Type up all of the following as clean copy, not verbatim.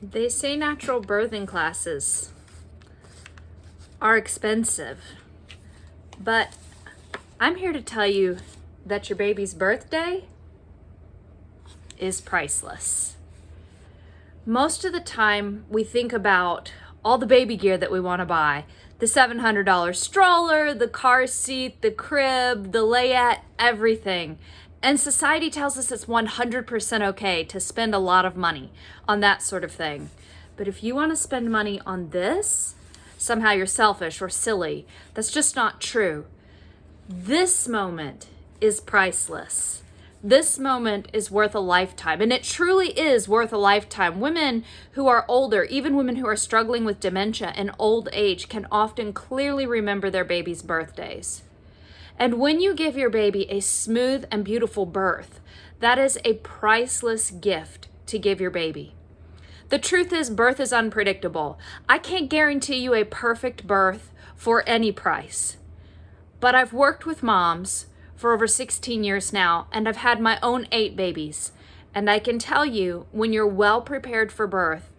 They say natural birthing classes are expensive, but I'm here to tell you that your baby's birthday is priceless. Most of the time, we think about all the baby gear that we want to buy. The $700 stroller, the car seat, the crib, the layette, everything. And society tells us it's 100% okay to spend a lot of money on that sort of thing. But if you want to spend money on this, somehow you're selfish or silly. That's just not true. This moment is priceless. This moment is worth a lifetime, and it truly is worth a lifetime. Women who are older, even women who are struggling with dementia and old age, can often clearly remember their baby's birthdays. And when you give your baby a smooth and beautiful birth, that is a priceless gift to give your baby. The truth is, birth is unpredictable. I can't guarantee you a perfect birth for any price. But I've worked with moms for over 16 years now, and I've had my own 8 babies. And I can tell you, when you're well prepared for birth,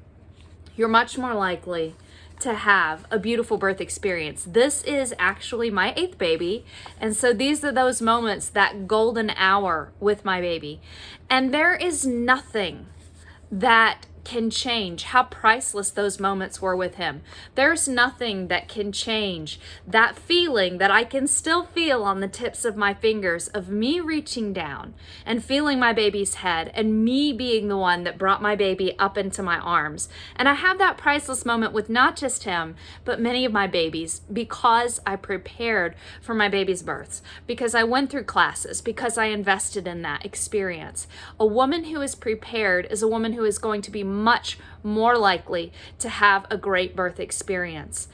you're much more likely to have a beautiful birth experience. This is actually my 8th baby. And so these are those moments, that golden hour with my baby. And there is nothing that can change how priceless those moments were with him. There's nothing that can change that feeling that I can still feel on the tips of my fingers of me reaching down and feeling my baby's head and me being the one that brought my baby up into my arms. And I have that priceless moment with not just him, but many of my babies, because I prepared for my baby's births, because I went through classes, because I invested in that experience. A woman who is prepared is a woman who is going to be much more likely to have a great birth experience.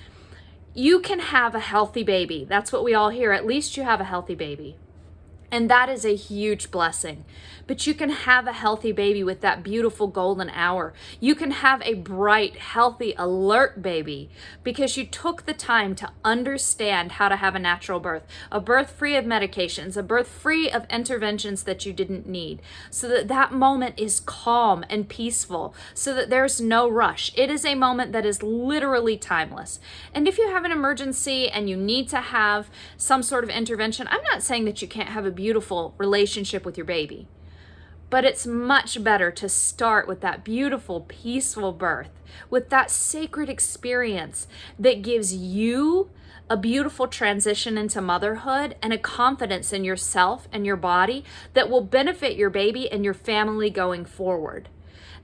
You can have a healthy baby. That's what we all hear. At least you have a healthy baby. And that is a huge blessing. But you can have a healthy baby with that beautiful golden hour. You can have a bright, healthy, alert baby because you took the time to understand how to have a natural birth, a birth free of medications, a birth free of interventions that you didn't need, so that that moment is calm and peaceful, so that there's no rush. It is a moment that is literally timeless. And if you have an emergency and you need to have some sort of intervention, I'm not saying that you can't have a beautiful relationship with your baby. But it's much better to start with that beautiful, peaceful birth, with that sacred experience that gives you a beautiful transition into motherhood and a confidence in yourself and your body that will benefit your baby and your family going forward.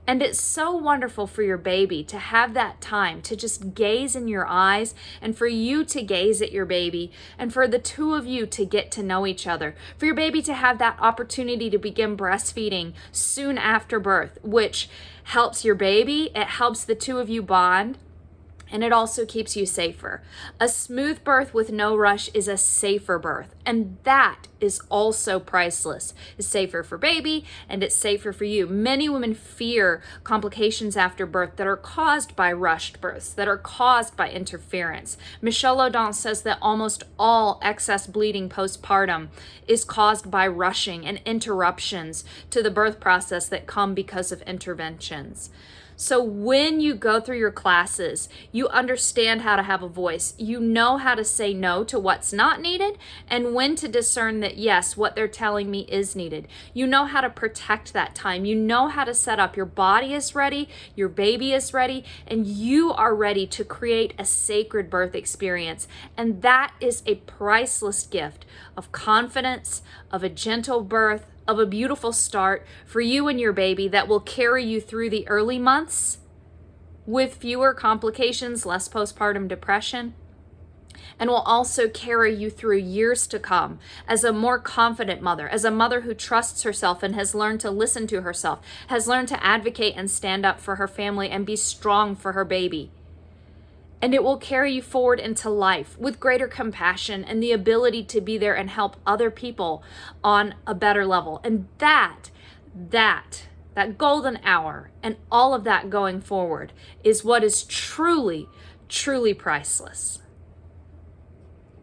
And it's so wonderful for your baby to have that time to just gaze in your eyes, and for you to gaze at your baby, and for the two of you to get to know each other, for your baby to have that opportunity to begin breastfeeding soon after birth, which helps your baby, it helps the two of you bond, and it also keeps you safer. A smooth birth with no rush is a safer birth, and that is also priceless. It's safer for baby, and it's safer for you. Many women fear complications after birth that are caused by rushed births, that are caused by interference. Michelle Odent says that almost all excess bleeding postpartum is caused by rushing and interruptions to the birth process that come because of interventions. So when you go through your classes, you understand how to have a voice. You know how to say no to what's not needed and when to discern that, yes, what they're telling me is needed. You know how to protect that time. You know how to set up. Your body is ready, your baby is ready, and you are ready to create a sacred birth experience. And that is a priceless gift of confidence, of a gentle birth, of a beautiful start for you and your baby that will carry you through the early months with fewer complications, less postpartum depression, and will also carry you through years to come as a more confident mother, as a mother who trusts herself and has learned to listen to herself, has learned to advocate and stand up for her family and be strong for her baby. And it will carry you forward into life with greater compassion and the ability to be there and help other people on a better level. And that golden hour and all of that going forward is what is truly, truly priceless.